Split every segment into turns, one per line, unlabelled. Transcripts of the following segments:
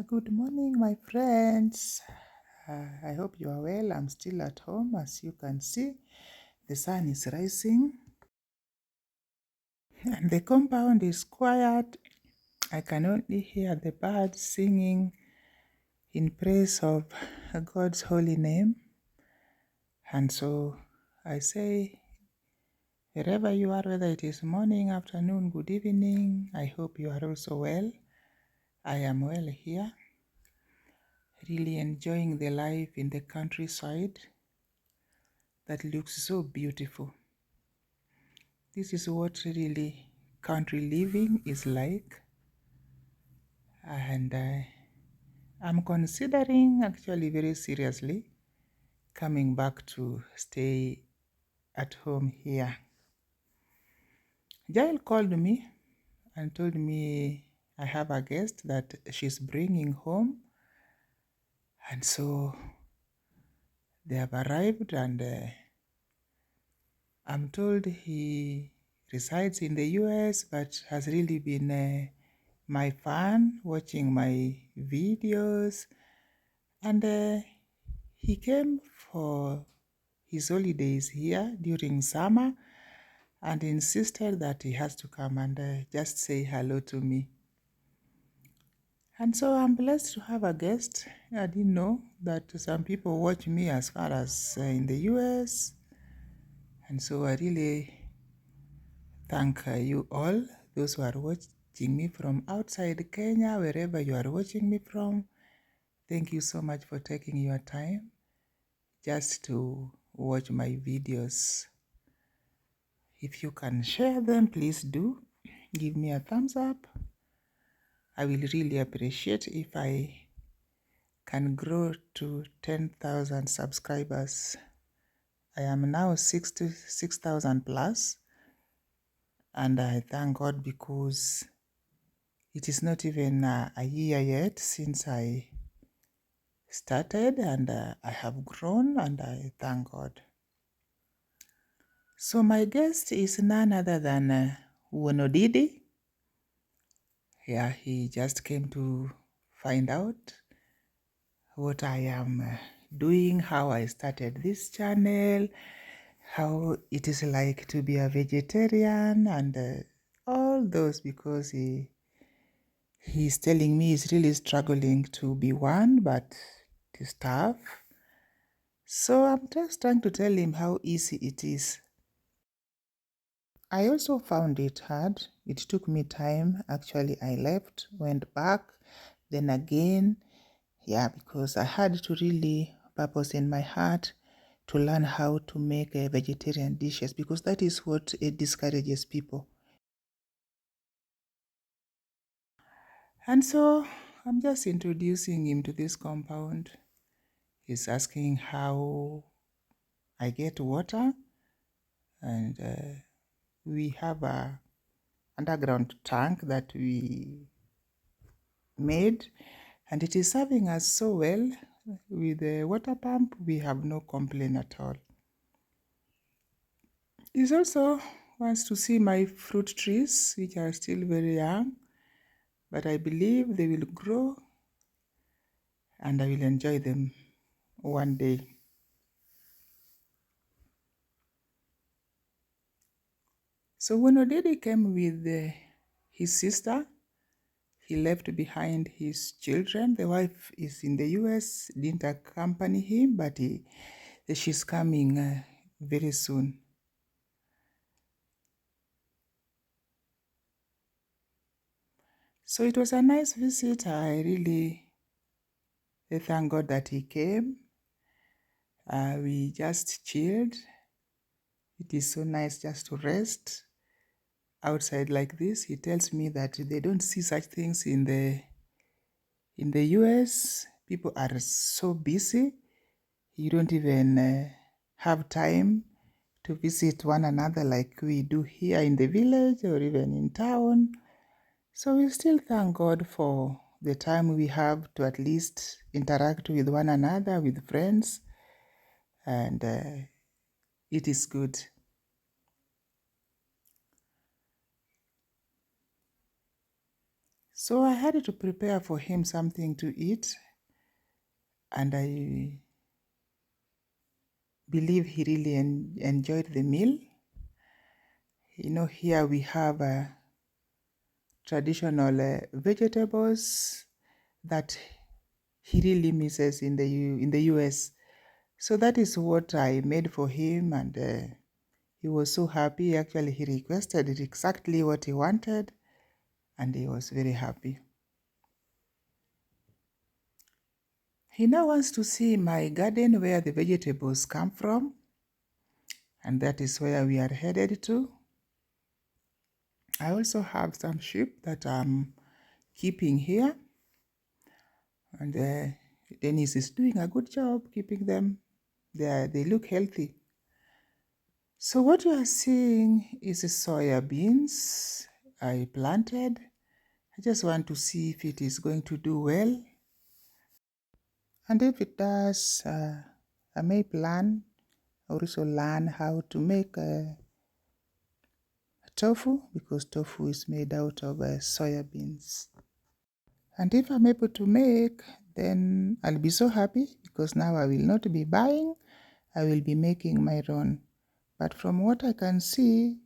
Good morning, my friends. I hope you are well. I'm still at home. As you can see, the sun is rising and the compound is quiet. I can only hear the birds singing in praise of God's holy name. And so I say, wherever you are, whether it is morning, afternoon, good evening, I hope you are also well. I am well here, really enjoying the life in the countryside that looks so beautiful. This is what really country living is like, and I'm considering actually very seriously coming back to stay at home here. Jael called me and told me I have a guest that she's bringing home, and so they have arrived, and I'm told he resides in the US but has really been my fan watching my videos, and he came for his holidays here during summer and insisted that he has to come and just say hello to me. And so I'm blessed to have a guest. I didn't know that some people watch me as far as in the US, and so I really thank you all, those who are watching me from outside Kenya, wherever you are watching me from. Thank you so much for taking your time just to watch my videos. If you can share them, please do. Give me a thumbs up. I will really appreciate if I can grow to 10,000 subscribers. I am now 66,000 plus, and I thank God because it is not even a year yet since I started, and I have grown, and I thank God. So my guest is none other than Wonodidi. Yeah, he just came to find out what I am doing, how I started this channel, how it is like to be a vegetarian, and all those, because he's telling me he's really struggling to be one, but it is tough. So I'm just trying to tell him how easy it is. I also found it hard. It took me time. Actually, I left, went back, then again. Yeah, because I had to really purpose in my heart to learn how to make vegetarian dishes, because that is what discourages people. And so I'm just introducing him to this compound. He's asking how I get water, and we have a underground tank that we made, and it is serving us so well. With the water pump, we have no complaint at all. He also wants to see my fruit trees, which are still very young, but I believe they will grow and I will enjoy them one day. So when Odedi came with his sister, he left behind his children. The wife is in the US, didn't accompany him, but she's coming very soon. So it was a nice visit. I really thank God that he came. We just chilled. It is so nice just to rest outside like this. He tells me that they don't see such things in the US. People are so busy. You don't even have time to visit one another like we do here in the village or even in town. So we still thank God for the time we have to at least interact with one another, with friends, and it is good. So I had to prepare for him something to eat, and I believe he really enjoyed the meal. Here we have traditional vegetables that he really misses in the US. So that is what I made for him, and he was so happy. Actually, he requested it exactly what he wanted, and he was very happy. He now wants to see my garden where the vegetables come from, and that is where we are headed to. I also have some sheep that I'm keeping here, and Dennis is doing a good job keeping them. They look healthy. So what you are seeing is soya beans I planted. I just want to see if it is going to do well. And if it does, I may plan or also learn how to make tofu, because tofu is made out of soya beans. And if I'm able to make, then I'll be so happy, because now I will not be buying, I will be making my own. But from what I can see,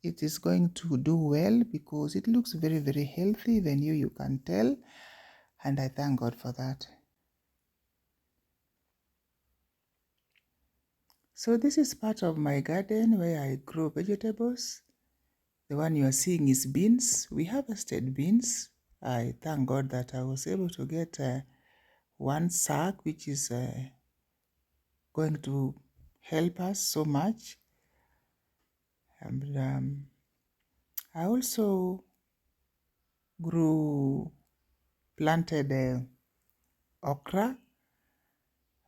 it is going to do well, because it looks very, very healthy. Even you can tell, and I thank God for that. So this is part of my garden where I grow vegetables. The one you are seeing is beans. We harvested beans. I thank God that I was able to get one sack, which is going to help us so much. And I also planted okra,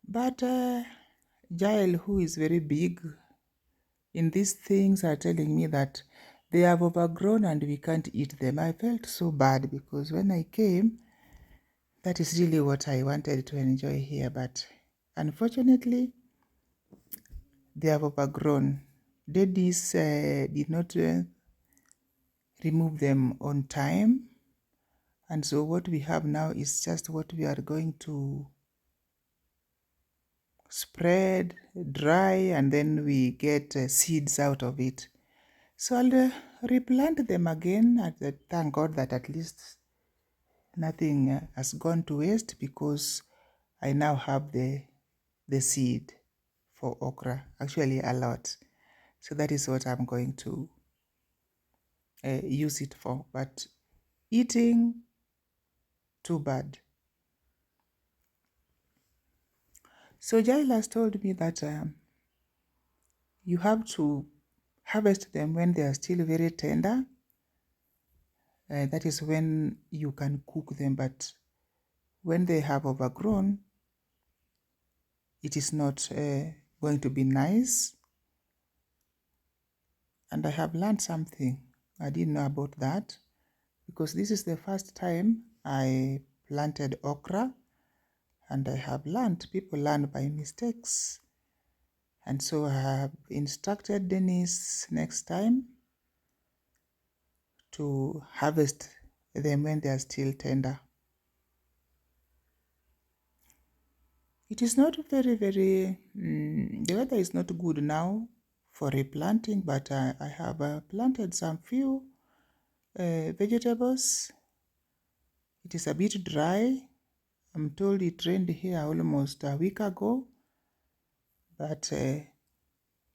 but Jael, who is very big in these things, are telling me that they have overgrown and we can't eat them. I felt so bad, because when I came, that is really what I wanted to enjoy here, but unfortunately, they have overgrown. Daddies did not remove them on time, and so what we have now is just what we are going to spread, dry, and then we get seeds out of it. So I'll replant them again, and thank God that at least nothing has gone to waste, because I now have the seed for okra, actually a lot. So that is what I'm going to use it for. But eating, too bad. So Jail has told me that you have to harvest them when they are still very tender. That is when you can cook them, but when they have overgrown, it is not going to be nice. And I have learned something. I didn't know about that, because this is the first time I planted okra, and I have learned, people learn by mistakes. And so I have instructed Dennis next time to harvest them when they are still tender. It is not very, the weather is not good now for replanting, but I have planted some few vegetables. It is a bit dry. I'm told it rained here almost a week ago, but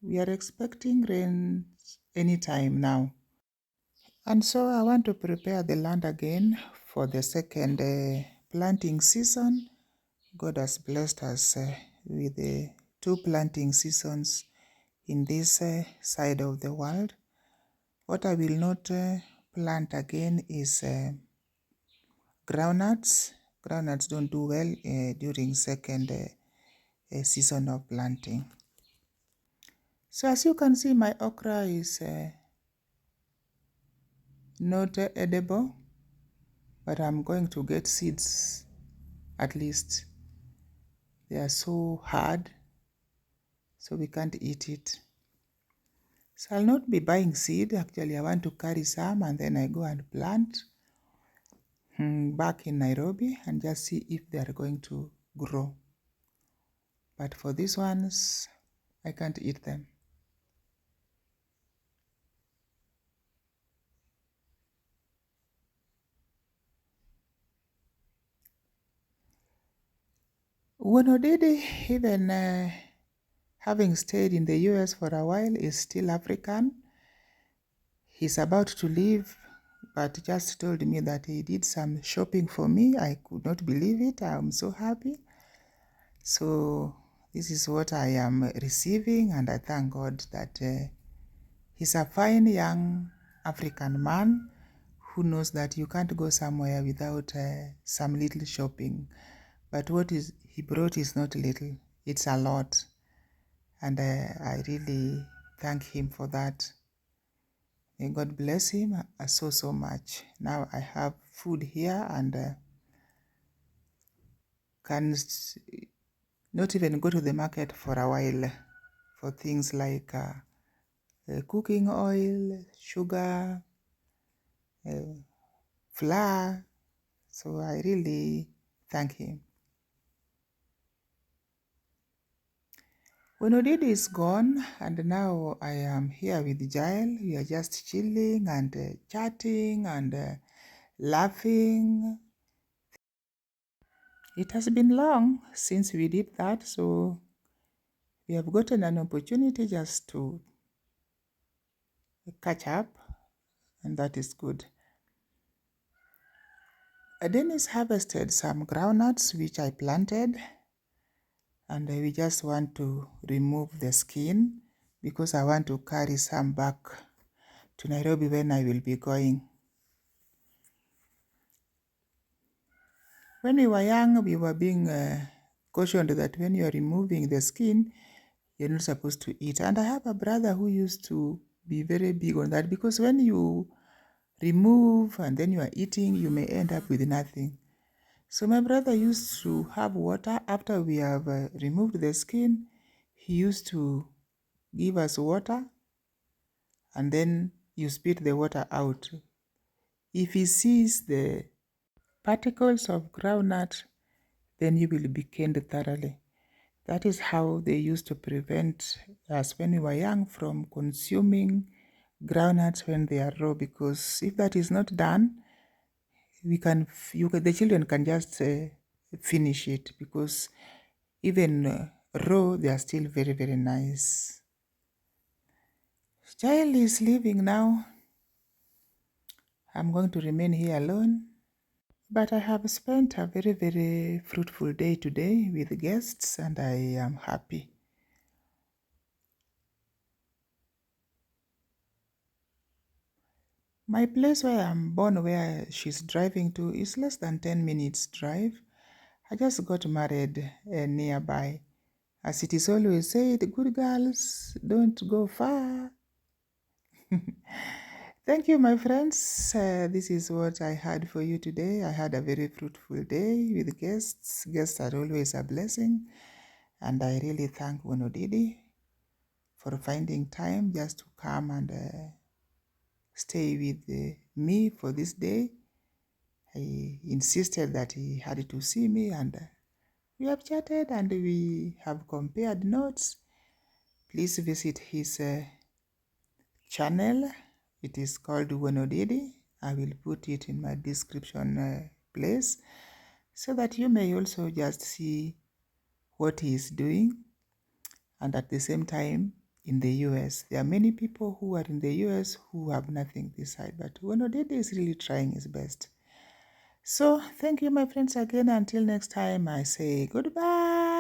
we are expecting rain anytime now. And so I want to prepare the land again for the second planting season. God has blessed us with 2 planting seasons in this side of the world. What I will not plant again is groundnuts. Groundnuts don't do well during second season of planting. So as you can see, my okra is not edible, but I'm going to get seeds at least. They are so hard, so we can't eat it. So I'll not be buying seed. Actually, I want to carry some and then I go and plant. back in Nairobi and just see if they are going to grow. But for these ones, I can't eat them. Wonodidi, even having stayed in the US for a while, is still African. He's about to leave, but just told me that he did some shopping for me. I could not believe it. I'm so happy. So this is what I am receiving, and I thank God that he's a fine young African man who knows that you can't go somewhere without some little shopping. But what is he brought is not little, it's a lot. And I really thank him for that. May God bless him so much. Now I have food here and can not even go to the market for a while for things like cooking oil, sugar, flour. So I really thank him. When Odidi is gone, and now I am here with Jael, we are just chilling and chatting and laughing. It has been long since we did that, so we have gotten an opportunity just to catch up, and that is good. Dennis harvested some groundnuts which I planted, and we just want to remove the skin because I want to carry some back to Nairobi when I will be going. When we were young, we were being cautioned that when you are removing the skin, you're not supposed to eat. And I have a brother who used to be very big on that, because when you remove and then you are eating, you may end up with nothing. So my brother used to have water after we have removed the skin. He used to give us water, and then you spit the water out. If he sees the particles of groundnut, then you will be canned thoroughly. That is how they used to prevent us when we were young from consuming groundnuts when they are raw, because if that is not done, the children can just finish it, because even raw, they are still very, very nice. Child is leaving now. I'm going to remain here alone. But I have spent a very, very fruitful day today with guests, and I am happy. My place where I'm born, where she's driving to, is less than 10 minutes drive. I just got married nearby. As it is always said, good girls don't go far. Thank you, my friends. This is what I had for you today. I had a very fruitful day with guests. Guests are always a blessing. And I really thank Wonodidi for finding time just to come and stay with me for this day. He insisted that he had to see me, and we have chatted and we have compared notes. Please visit his channel. It is called Wonodidi. I will put it in my description place so that you may also just see what he is doing. And at the same time, in the US, there are many people who are in the US who have nothing this side, but Wonodidi is really trying his best. So thank you, my friends, again. Until next time, I say goodbye.